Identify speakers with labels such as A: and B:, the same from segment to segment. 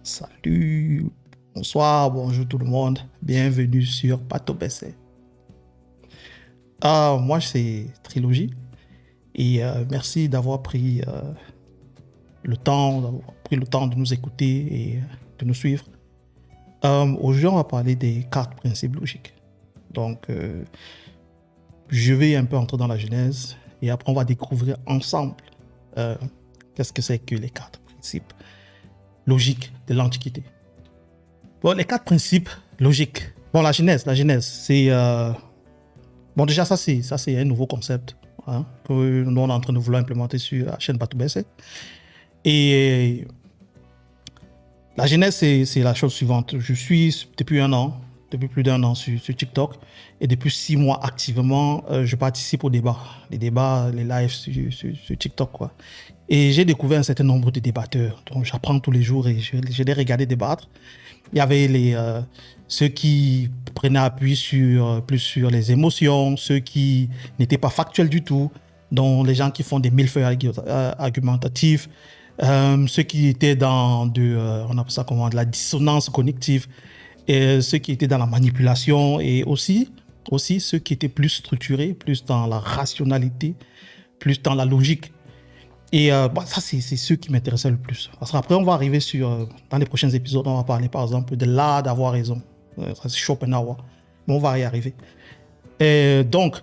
A: Salut, bonsoir, bonjour tout le monde. Bienvenue sur Pato BC. Moi, c'est Trilogie et merci d'avoir pris le temps de nous écouter et de nous suivre. Aujourd'hui, on va parler des 4 principes logiques. Donc, je vais un peu entrer dans la genèse et après, on va découvrir ensemble qu'est-ce que c'est que les 4 principes logiques de l'Antiquité. Bon, les 4 principes logiques. Bon, la genèse, c'est... Bon, déjà, ça, c'est un nouveau concept que nous, on est en train de vouloir implémenter sur la chaîne Pato BC. Et la genèse, c'est la chose suivante. Je suis depuis plus d'un an sur TikTok. Et depuis 6 mois activement, je participe aux débats. Les débats, les lives sur TikTok, quoi. Et j'ai découvert un certain nombre de débatteurs. Donc, j'apprends tous les jours et je les regardais débattre. Il y avait ceux qui prenaient appui plus sur les émotions, ceux qui n'étaient pas factuels du tout, dont les gens qui font des millefeuilles argumentatifs, ceux qui étaient dans on appelle ça comment, de la dissonance cognitive, et ceux qui étaient dans la manipulation, et aussi ceux qui étaient plus structurés, plus dans la rationalité, plus dans la logique. Et ça, c'est ceux qui m'intéressaient le plus. Parce qu'après, on va arriver dans les prochains épisodes, on va parler par exemple de l'art d'avoir raison. Ça, c'est Schopenhauer. Mais on va y arriver. Et donc,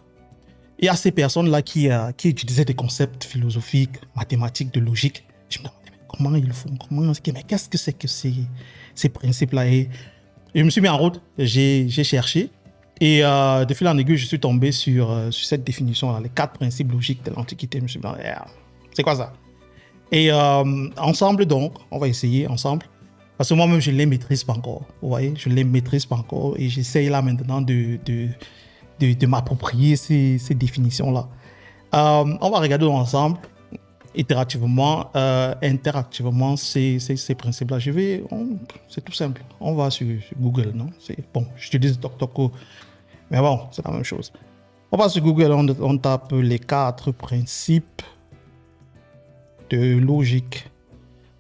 A: il y a ces personnes-là qui utilisaient des concepts philosophiques, mathématiques, de logique. Je me demandais, mais comment ils font? Mais qu'est-ce que c'est que ces principes-là? Et je me suis mis en route, j'ai cherché. Et de fil en aiguille, je suis tombé sur cette définition-là, les 4 principes logiques de l'Antiquité. Je me suis dit, c'est quoi ça? Et ensemble, donc, on va essayer ensemble. Parce que moi-même, je ne les maîtrise pas encore. Vous voyez, je ne les maîtrise pas encore. Et j'essaye là maintenant de m'approprier ces définitions-là. On va regarder ensemble, itérativement, interactivement, ces principes-là. C'est tout simple. On va sur Google, non? Bon, j'utilise DuckDuckGo, mais bon, c'est la même chose. On va sur Google, on tape les 4 principes de logique.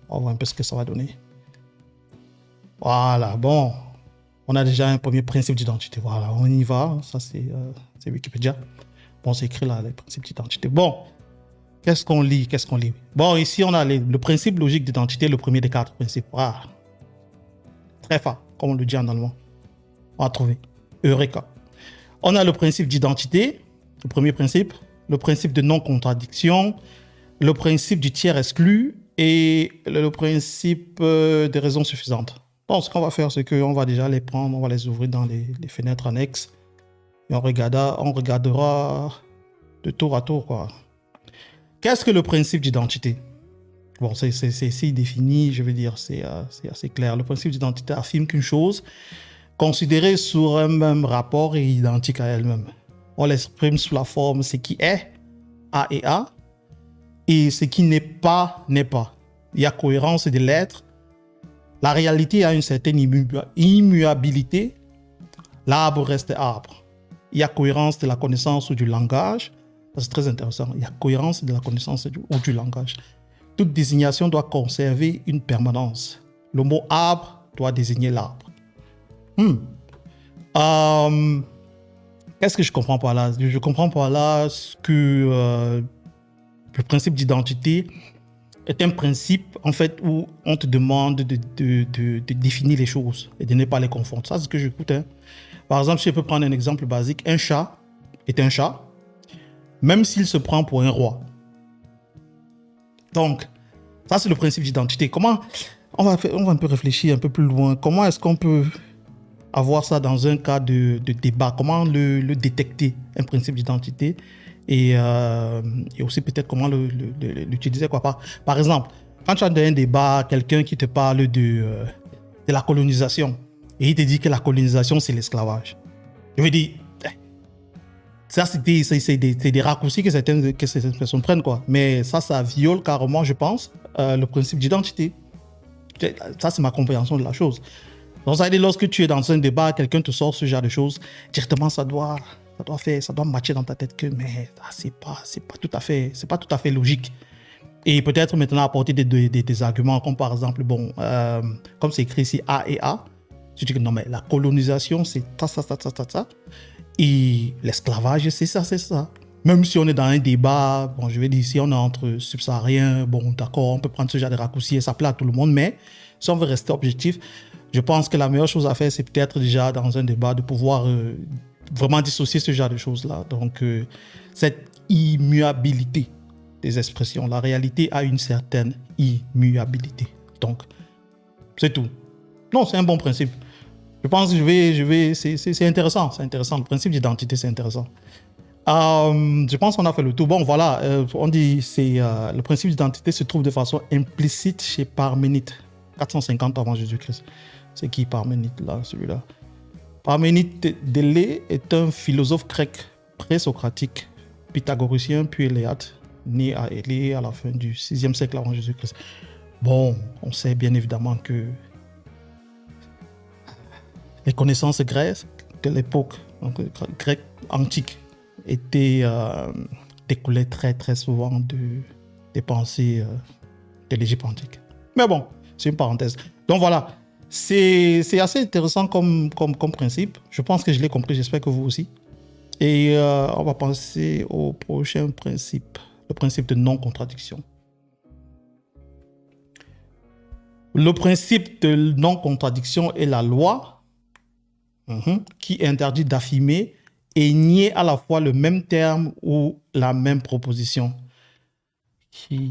A: On va voir un peu ce que ça va donner. Voilà, bon. On a déjà un premier principe d'identité. Voilà, on y va. Ça, c'est Wikipédia. Bon, c'est écrit là, les principes d'identité. Bon, qu'est-ce qu'on lit? Bon, ici, on a le principe logique d'identité, le premier des 4 principes. Ah, très fort, comme on le dit en allemand. On va trouver. Eureka. On a le principe d'identité, le premier principe. Le principe de non-contradiction. Le principe du tiers exclu et le principe des raisons suffisantes. Bon, ce qu'on va faire, c'est qu'on va déjà les prendre, on va les ouvrir dans les fenêtres annexes et on regardera de tour à tour, quoi. Qu'est-ce que le principe d'identité? Bon, c'est ici défini, je veux dire, c'est assez clair. Le principe d'identité affirme qu'une chose considérée sous un même rapport est identique à elle-même. On l'exprime sous la forme ce qui est, A et A, et ce qui n'est pas, n'est pas. Il y a cohérence des lettres. La réalité a une certaine immuabilité. L'arbre reste arbre. Il y a cohérence de la connaissance ou du langage. C'est très intéressant. Il y a cohérence de la connaissance ou du langage. Toute désignation doit conserver une permanence. Le mot arbre doit désigner l'arbre. Qu'est-ce que je comprends par là? Je comprends par là que... le principe d'identité est un principe, en fait, où on te demande de définir les choses et de ne pas les confondre. Ça, c'est ce que j'écoute. Par exemple, si je peux prendre un exemple basique, un chat est un chat, même s'il se prend pour un roi. Donc, ça, c'est le principe d'identité. Comment on va un peu réfléchir un peu plus loin. Comment est-ce qu'on peut avoir ça dans un cas de débat? Comment le détecter, un principe d'identité? Et aussi peut-être comment l'utiliser, quoi. Par exemple, quand tu as un débat, quelqu'un qui te parle de la colonisation et il te dit que la colonisation c'est l'esclavage, je veux dire, ça c'est des raccourcis que certaines personnes prennent, quoi. Mais ça viole carrément, je pense, le principe d'identité. Ça, c'est ma compréhension de la chose. Donc ça veut dire, lorsque tu es dans un débat, quelqu'un te sort ce genre de choses, directement ça doit matcher dans ta tête que mais c'est pas tout à fait logique. Et peut-être maintenant apporter des arguments comme par exemple, bon, comme c'est écrit ici A et A, tu dis que non, mais la colonisation, c'est ça. Et l'esclavage, c'est ça. Même si on est dans un débat, bon, je vais dire, si on est entre subsahariens, bon, d'accord, on peut prendre ce genre de raccourci et ça plaît à tout le monde, mais si on veut rester objectif, je pense que la meilleure chose à faire, c'est peut-être déjà dans un débat de pouvoir vraiment dissocier ce genre de choses-là. Donc, cette immuabilité des expressions, la réalité a une certaine immuabilité. Donc, c'est tout. Non, c'est un bon principe. Je pense que c'est intéressant, Le principe d'identité, c'est intéressant. Je pense qu'on a fait le tour. Bon, voilà, on dit le principe d'identité se trouve de façon implicite chez Parménide, 450 avant Jésus-Christ. C'est qui Parménide, là, celui-là? Parménide d'Élée est un philosophe grec présocratique, pythagoricien puis éléate, né à Élée à la fin du 6e siècle avant Jésus-Christ. Bon, on sait bien évidemment que les connaissances grecques de l'époque grecque antique découlaient très souvent des pensées de l'Égypte antique. Mais bon, c'est une parenthèse. Donc voilà, c'est assez intéressant comme principe. Je pense que je l'ai compris, j'espère que vous aussi. Et on va passer au prochain principe, le principe de non-contradiction. Le principe de non-contradiction est la loi qui interdit d'affirmer et nier à la fois le même terme ou la même proposition. Le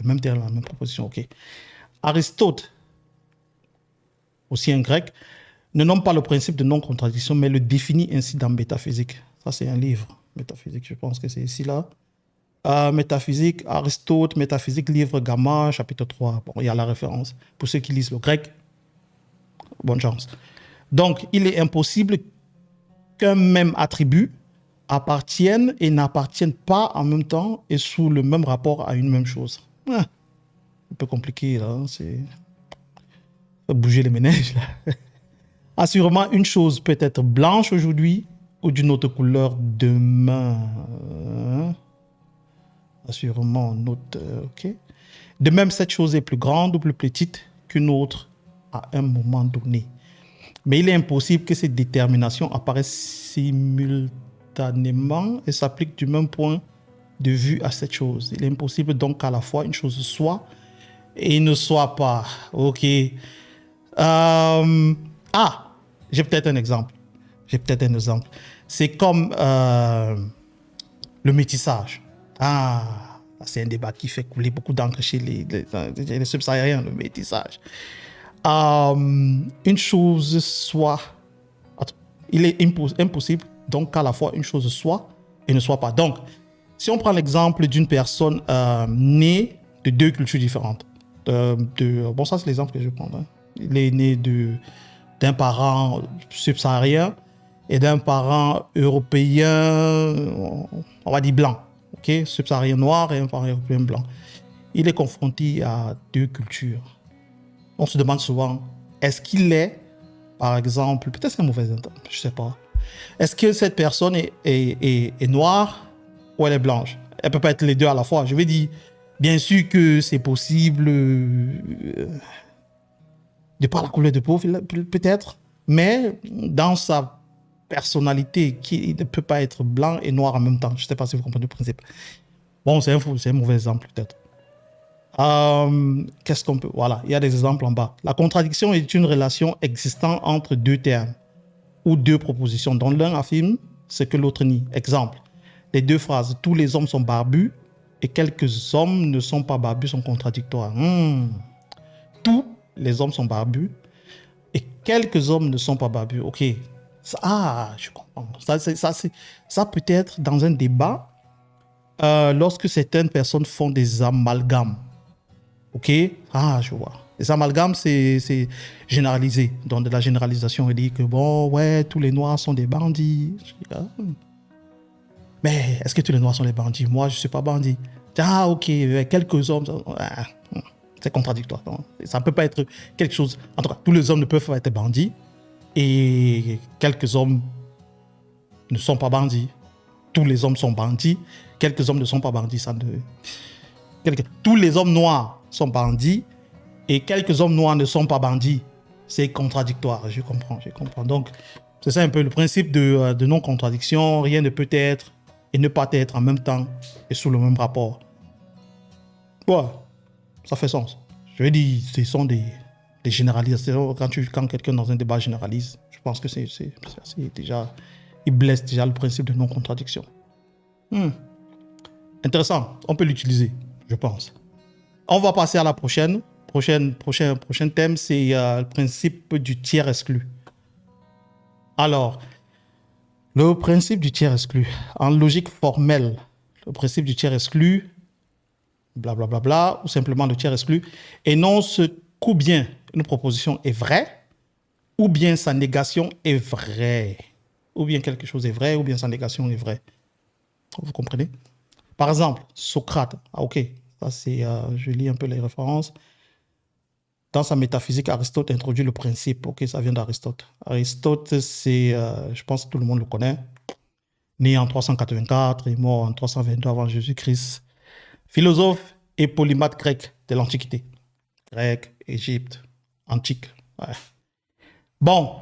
A: même terme, la même proposition, ok. Aristote, aussi un grec, ne nomme pas le principe de non-contradiction, mais le définit ainsi dans Métaphysique. Ça, c'est un livre, Métaphysique, je pense que c'est ici, là. Métaphysique, Aristote, Métaphysique, livre Gamma, chapitre 3. Bon, il y a la référence. Pour ceux qui lisent le grec, bonne chance. Donc, il est impossible qu'un même attribut appartienne et n'appartienne pas en même temps et sous le même rapport à une même chose. Un peu compliqué, là. C'est... Faut bouger les ménages, là. Assurément, une chose peut être blanche aujourd'hui ou d'une autre couleur demain. Assurément, note, ok. De même, cette chose est plus grande ou plus petite qu'une autre à un moment donné. Mais il est impossible que ces déterminations apparaissent simultanément et s'appliquent du même point de vue à cette chose. Il est impossible donc qu'à la fois une chose soit et ne soit pas. Ok. J'ai peut-être un exemple. C'est comme le métissage. C'est un débat qui fait couler beaucoup d'encre chez les subsahariens, le métissage. Une chose soit... Il est impossible donc qu'à la fois une chose soit et ne soit pas. Donc, si on prend l'exemple d'une personne née de deux cultures différentes, bon, ça c'est l'exemple que je vais prendre. Il est né d'un parent subsaharien et d'un parent européen, on va dire blanc, ok, subsaharien noir et un parent européen blanc. Il est confronté à deux cultures. On se demande souvent, est-ce qu'il est, par exemple, peut-être c'est un mauvais exemple, je ne sais pas. Est-ce que cette personne est noire ou elle est blanche? Elle ne peut pas être les deux à la fois. Je vais dire, bien sûr que c'est possible de par la couleur de peau, peut-être, mais dans sa personnalité, il ne peut pas être blanc et noir en même temps. Je ne sais pas si vous comprenez le principe. Bon, c'est un mauvais exemple, peut-être. Qu'est-ce qu'on peut... Voilà, il y a des exemples en bas. La contradiction est une relation existant entre deux termes ou deux propositions dont l'un affirme ce que l'autre nie. Exemple, les deux phrases « tous les hommes sont barbus » et « quelques hommes ne sont pas barbus » sont contradictoires. Tous les hommes sont barbus et quelques hommes ne sont pas barbus. Ok, je comprends. Ça peut être dans un débat lorsque certaines personnes font des amalgames. Ok, je vois. Les amalgames, c'est généralisé. Donc, de la généralisation, il dit que bon, ouais, tous les noirs sont des bandits. Mais est-ce que tous les noirs sont des bandits? Moi, je ne suis pas bandit. Ok, quelques hommes, c'est contradictoire. Donc, ça ne peut pas être quelque chose. En tout cas, tous les hommes ne peuvent pas être bandits et quelques hommes ne sont pas bandits. Tous les hommes sont bandits. quelques hommes ne sont pas bandits. Tous les hommes noirs sont bandits et quelques hommes noirs ne sont pas bandits. C'est contradictoire, je comprends. Donc, c'est ça un peu le principe de non-contradiction. Rien ne peut être et ne pas être en même temps et sous le même rapport. Ouais, ça fait sens. Je veux dire, ce sont des généralisations. Quand quelqu'un dans un débat généralise, je pense que c'est déjà... Il blesse déjà le principe de non-contradiction. Intéressant, on peut l'utiliser, je pense. On va passer à la prochaine. Prochain thème, c'est le principe du tiers exclu. Alors, le principe du tiers exclu. En logique formelle, le principe du tiers exclu, blablabla, ou simplement le tiers exclu, énonce qu'ou bien une proposition est vraie, ou bien sa négation est vraie. Ou bien quelque chose est vrai, ou bien sa négation est vraie. Vous comprenez? Par exemple, Socrate. Ah, ok. Ça, c'est, je lis un peu les références. Dans sa métaphysique, Aristote introduit le principe. Ok, ça vient d'Aristote. Aristote, c'est, je pense que tout le monde le connaît. Né en 384 et mort en 322 avant Jésus-Christ. Philosophe et polymathe grec de l'Antiquité. Grec, Égypte, antique. Ouais. Bon,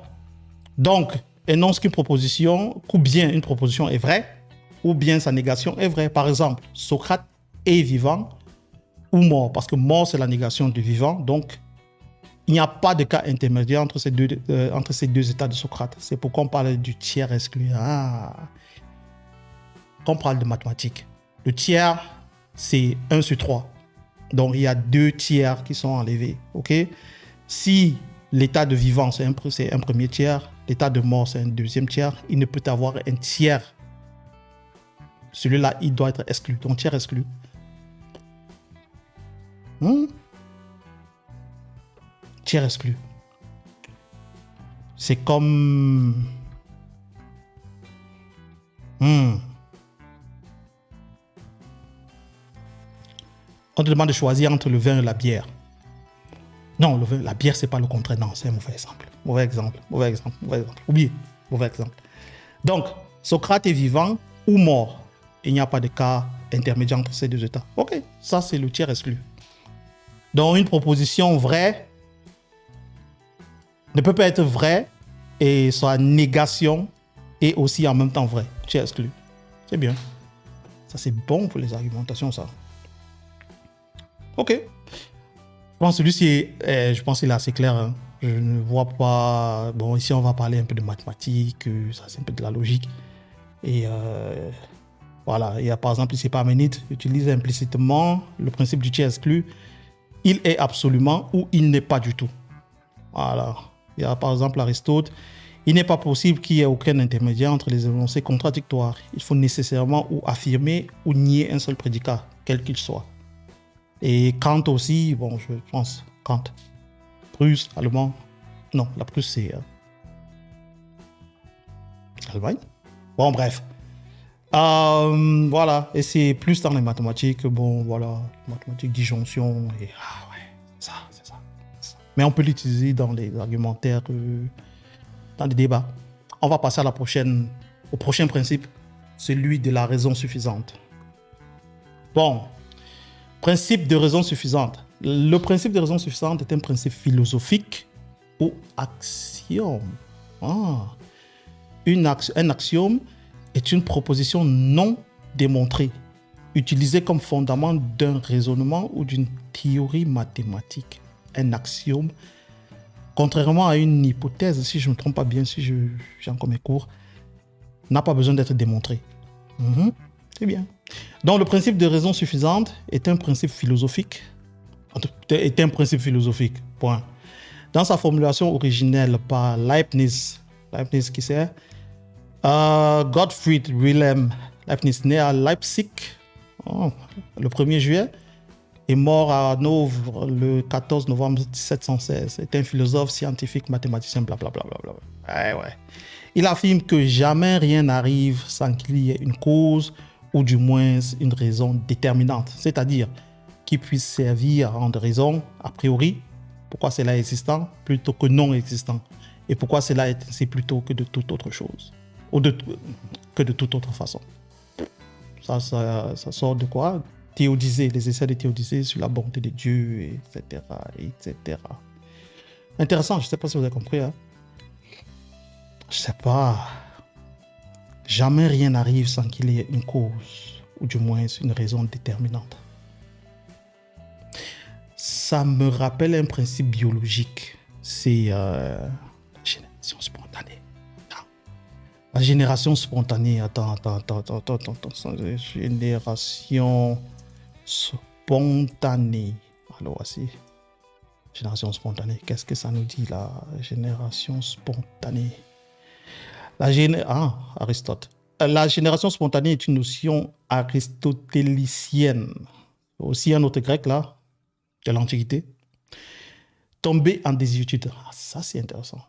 A: donc, énonce qu'une proposition, ou bien une proposition est vraie, ou bien sa négation est vraie. Par exemple, Socrate est vivant ou mort, parce que mort, c'est la négation du vivant. Donc, il n'y a pas de cas intermédiaire entre ces deux états de Socrate. C'est pourquoi on parle du tiers exclu. Quand on parle de mathématiques, le tiers, c'est 1 sur 3. Donc, il y a 2 tiers qui sont enlevés. Okay? Si l'état de vivant, c'est un premier tiers, l'état de mort, c'est un deuxième tiers, il ne peut avoir un tiers. Celui-là, il doit être exclu. Donc, tiers exclu. Tiers exclu. C'est comme... On te demande de choisir entre le vin et la bière. Non, la bière, c'est pas le contraire. Non, c'est un mauvais exemple. Mauvais exemple. Oubliez, mauvais exemple. Donc, Socrate est vivant ou mort. Il n'y a pas de cas intermédiaire entre ces deux états. Ok, ça, c'est le tiers exclu. Donc, une proposition vraie ne peut pas être vraie et sa négation est aussi en même temps vraie. Tiers exclu. C'est bien. Ça, c'est bon pour les argumentations, ça. Ok. Je pense que celui-ci, je pense qu'il est assez clair. Hein. Je ne vois pas... Bon, ici, on va parler un peu de mathématiques. Ça, c'est un peu de la logique. Et voilà. Il y a, par exemple, ici, Parménide utilise implicitement le principe du tiers exclu. Il est absolument ou il n'est pas du tout. Voilà. Il y a, par exemple, Aristote. Il n'est pas possible qu'il y ait aucun intermédiaire entre les énoncés contradictoires. Il faut nécessairement ou affirmer ou nier un seul prédicat, quel qu'il soit. Et Kant aussi, bon, je pense, Kant. Prusse, allemand. Non, la Prusse, c'est Allemagne. Bon, bref. Voilà, et c'est plus dans les mathématiques, bon, voilà, mathématiques disjonction, et c'est ça. Mais on peut l'utiliser dans les argumentaires, dans les débats. On va passer au prochain principe, celui de la raison suffisante. Bon. Principe de raison suffisante. Le principe de raison suffisante est un principe philosophique ou axiome. Un axiome est une proposition non démontrée, utilisée comme fondement d'un raisonnement ou d'une théorie mathématique. Un axiome, contrairement à une hypothèse, si je ne me trompe pas bien, si j'ai encore mes cours, n'a pas besoin d'être démontré. C'est bien. Donc, le principe de raison suffisante est un principe philosophique. Point. Dans sa formulation originelle par Leibniz qui c'est Gottfried Wilhelm Leibniz, né à Leipzig le 1er juillet et mort à Hanovre le 14 novembre 1716. C'est un philosophe, scientifique, mathématicien, blablabla. Ouais. Il affirme que jamais rien n'arrive sans qu'il y ait une cause ou du moins une raison déterminante, c'est-à-dire qui puisse servir à rendre raison, a priori, pourquoi cela est existant plutôt que non existant, et pourquoi cela est ainsi plutôt que de toute autre chose, ou que de toute autre façon. Ça sort de quoi? Théodiser, les essais de théodiser sur la bonté de Dieu, etc., etc. Intéressant, je ne sais pas si vous avez compris. Hein? Je ne sais pas. Jamais rien n'arrive sans qu'il y ait une cause, ou du moins une raison déterminante. Ça me rappelle un principe biologique. C'est la génération spontanée. Non. La génération spontanée. Attends. Génération spontanée. Alors, voici. Génération spontanée. Qu'est-ce que ça nous dit, la génération spontanée? Aristote. La génération spontanée est une notion aristotélicienne. Aussi un autre grec, là, de l'Antiquité. Tomber en désuétude. Ah, ça, c'est intéressant.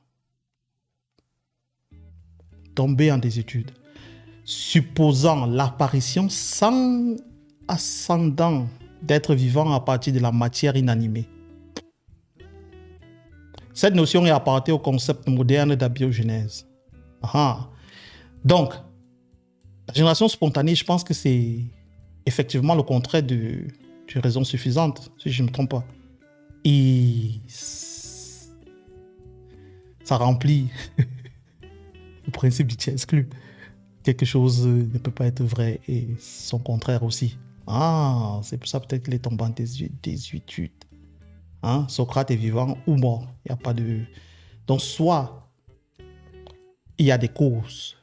A: Tomber en désuétude. Supposant l'apparition sans ascendant d'être vivant à partir de la matière inanimée. Cette notion est apparentée au concept moderne d'abiogenèse. Donc, la génération spontanée, je pense que c'est effectivement le contraire de raison suffisante, si je ne me trompe pas. Et ça remplit le principe du tiers exclu. Quelque chose ne peut pas être vrai et son contraire aussi. C'est pour ça peut-être qu'il est tombé en désuétude. Socrate est vivant ou mort. Il n'y a pas de... Donc, soit il y a des causes.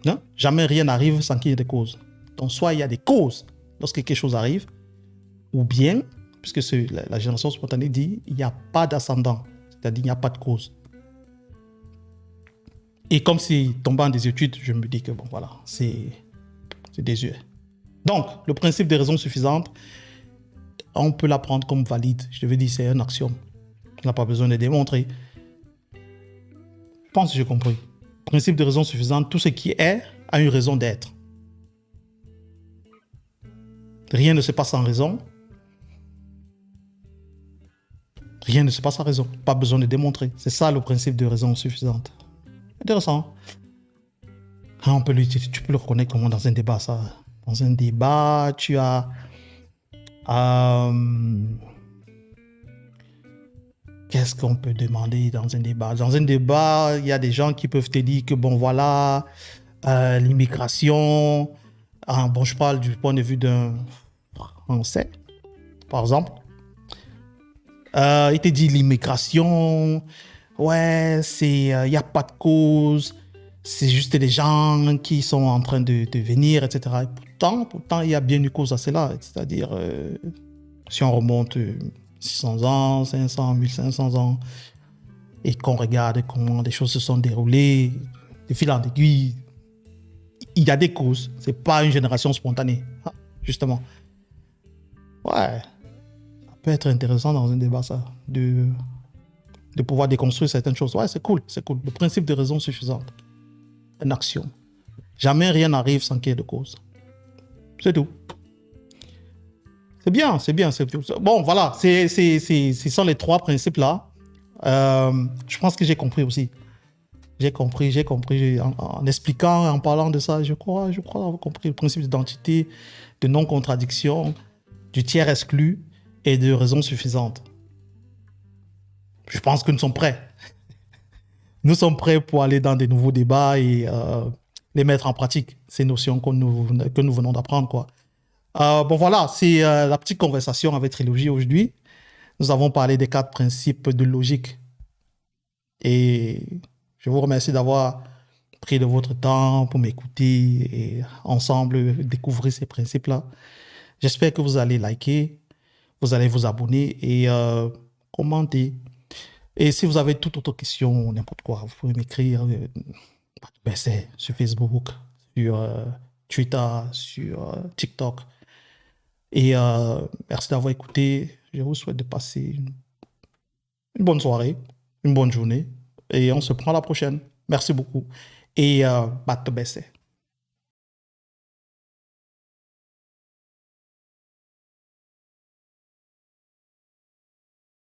A: Non? Jamais rien n'arrive sans qu'il y ait des causes. Donc, soit il y a des causes lorsque quelque chose arrive, ou bien, puisque la génération spontanée dit, il n'y a pas d'ascendant, c'est-à-dire il n'y a pas de cause. Et comme c'est tombé en désuétude, je me dis que bon, voilà, c'est désuet. Donc, le principe des raisons suffisantes, on peut l'apprendre comme valide. Je te veux dire, c'est un axiome. On n'a pas besoin de démontrer. Je pense que j'ai compris. Principe de raison suffisante, tout ce qui est a une raison d'être. Rien ne se passe sans raison. Rien ne se passe sans raison. Pas besoin de démontrer. C'est ça le principe de raison suffisante. Intéressant. Tu peux le reconnaître comment dans un débat, ça. Dans un débat, tu as... Qu'est-ce qu'on peut demander dans un débat? Dans un débat, il y a des gens qui peuvent te dire que, bon, voilà, l'immigration... je parle du point de vue d'un Français, par exemple. Il te dit l'immigration, ouais, il n'y a pas de cause, c'est juste des gens qui sont en train de venir, etc. Et pourtant, il y a bien une cause à cela. C'est-à-dire, si on remonte 600 ans, 500, 1500 ans, et qu'on regarde comment les choses se sont déroulées, de fil en aiguille, il y a des causes. Ce n'est pas une génération spontanée, justement. Ouais, ça peut être intéressant dans un débat, ça, de pouvoir déconstruire certaines choses. Ouais, c'est cool. Le principe de raison suffisante. Une action. Jamais rien n'arrive sans qu'il y ait de cause. C'est tout. C'est bien. Bon, voilà, ce sont les trois principes-là. Je pense que j'ai compris aussi. J'ai compris. En expliquant, en parlant de ça, je crois avoir compris le principe d'identité, de non-contradiction, du tiers exclu et de raison suffisante. Je pense que nous sommes prêts. Nous sommes prêts pour aller dans des nouveaux débats et les mettre en pratique, ces notions que nous venons d'apprendre, quoi. Bon, voilà, c'est la petite conversation avec Trilogie aujourd'hui. Nous avons parlé des 4 principes de logique. Et je vous remercie d'avoir pris de votre temps pour m'écouter et ensemble découvrir ces principes-là. J'espère que vous allez liker, vous allez vous abonner et commenter. Et si vous avez toute autre question, n'importe quoi, vous pouvez m'écrire sur Facebook, sur Twitter, sur TikTok. Et merci d'avoir écouté. Je vous souhaite de passer une bonne soirée, une bonne journée. Et on se prend à la prochaine. Merci beaucoup. Et batte baisse.